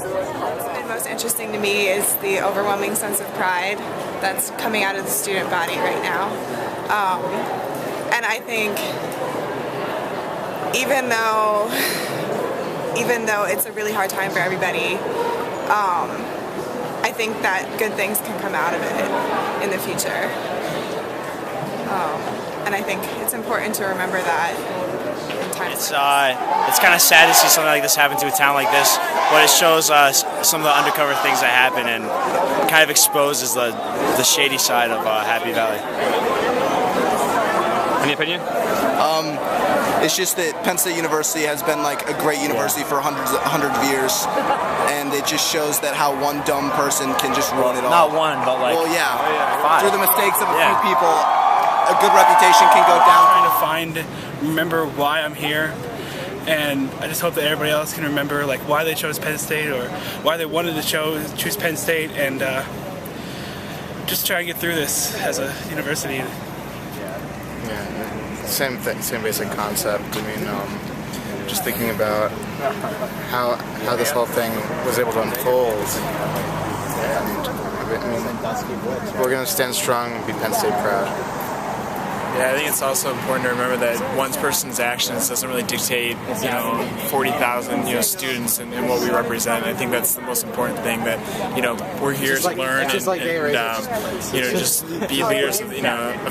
What's been most interesting to me is the overwhelming sense of pride that's coming out of the student body right now. And I think even though it's a really hard time for everybody, I think that good things can come out of it in the future. And I think it's important to remember that in times like this. It's kind of sad to see something like this happen to a town like this, but it shows us some of the undercover things that happen and kind of exposes the shady side of Happy Valley. Any opinion? It's just that Penn State University has been like a great university for hundreds of years, and it just shows that how one dumb person can just ruin it all. Not one, but like five. Through the mistakes of a few people, a good reputation can go down. I'm trying to remember why I'm here, and I just hope that everybody else can remember like why they chose Penn State or why they wanted to choose Penn State, and just try and get through this as a university. Yeah, same thing, same basic concept. I mean, just thinking about how this whole thing was able to unfold, and I mean, we're going to stand strong and be Penn State proud. Yeah, I think it's also important to remember that one person's actions doesn't really dictate, 40,000, students and what we represent. I think that's the most important thing, that, we're here to learn and just be leaders of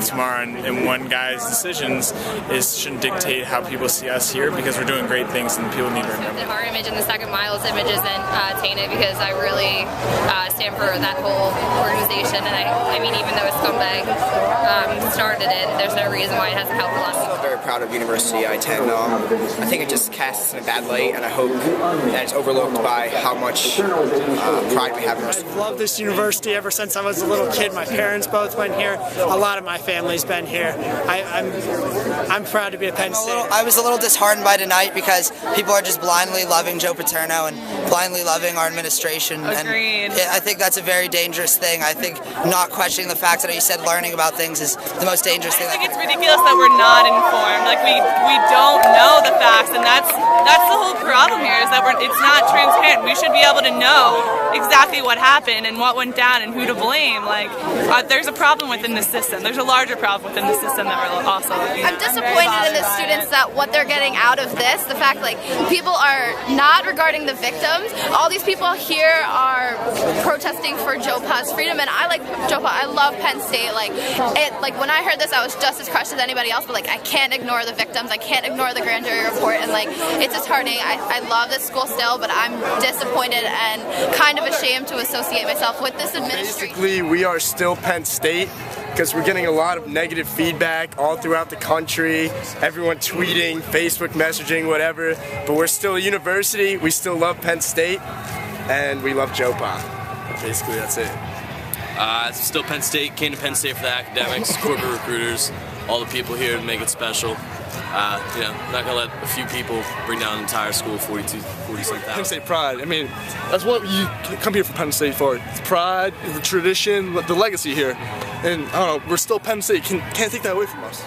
tomorrow. And one guy's decisions shouldn't dictate how people see us here, because we're doing great things and people need to remember. Our image and the second mile's image isn't tainted, because I really stand for that whole organization. And I mean, even though a scumbag started it, there's no reason why it hasn't helped a lot of people. I'm very proud of the university I attend. I think it just casts in a bad light, and I hope that it's overlooked by how much pride we have in our school. I've loved this university ever since I was a little kid. My parents both went here. A lot of my family's been here. I'm proud to be a Penn State. I was a little disheartened by tonight because people are just blindly loving Joe Paterno and blindly loving our administration. Agreed. And I think that's a very dangerous thing. I think not questioning the facts that you said, learning about things is the most dangerous thing. I think it's ridiculous that we're not informed. Like we don't know the facts, and that's the whole problem here, is that it's not transparent. We should be able to know exactly what happened and what went down and who to blame. Like there's a problem within the system. There's a larger problem within the system that we're also looking at. I'm disappointed in the students that what they're getting out of this, the fact like people are not regarding the victims. All these people here are protesting for Joe Pa's freedom, and I like Joe Pa. I love Penn State. Like when I heard this, I was just as crushed as anybody else, but like I can't ignore the victims. I can't ignore the grand jury report, and like it's disheartening. I love this school still, but I'm disappointed and kind of ashamed to associate myself with this administration. Basically, we are still Penn State, because we're getting a lot of negative feedback all throughout the country, everyone tweeting, Facebook messaging, whatever, but we're still a university, we still love Penn State, and we love Joe Pa. Basically, that's it. Still Penn State, came to Penn State for the academics, corporate recruiters, all the people here to make it special. Not gonna let a few people bring down an entire school, 40-something thousand. Penn State pride. I mean, that's what you come here for Penn State for. It's pride, the tradition, the legacy here. And I don't know, we're still Penn State. Can't take that away from us.